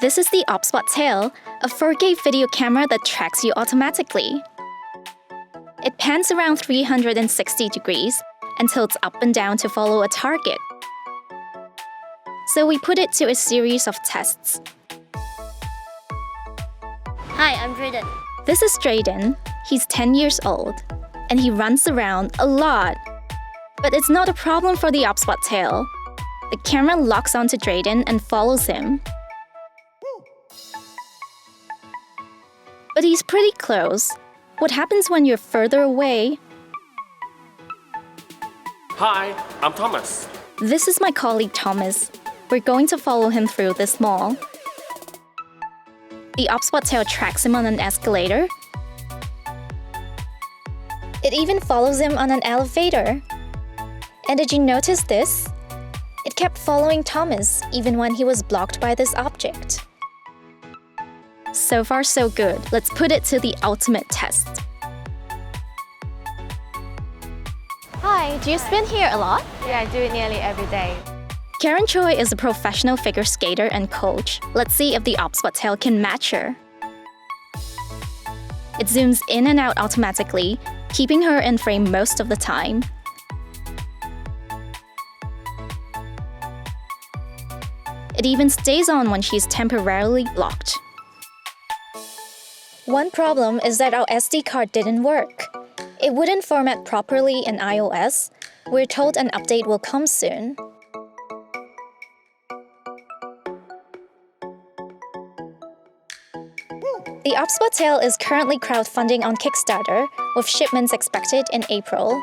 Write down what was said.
This is the OBSBOT Tail, a 4K video camera that tracks you automatically. It pans around 360 degrees and tilts up and down to follow a target. So we put it to a series of tests. Hi, I'm Drayden. This is Drayden. He's 10 years old, and he runs around a lot. But it's not a problem for the OBSBOT Tail. The camera locks onto Drayden and follows him. But he's pretty close. What happens when you're further away? Hi, I'm Thomas. This is my colleague Thomas. We're going to follow him through this mall. The OBSBOT Tail tracks him on an escalator. It even follows him on an elevator. And did you notice this? It kept following Thomas even when he was blocked by this object. So far, so good. Let's put it to the ultimate test. Hi, do you spin here a lot? Yeah, I do it nearly every day. Karen Choi is a professional figure skater and coach. Let's see if the OBSBOT Tail can match her. It zooms in and out automatically, keeping her in frame most of the time. It even stays on when she's temporarily blocked. One problem is that our SD card didn't work. It wouldn't format properly in iOS. We're told an update will come soon. The OBSBOT Tail is currently crowdfunding on Kickstarter, with shipments expected in April.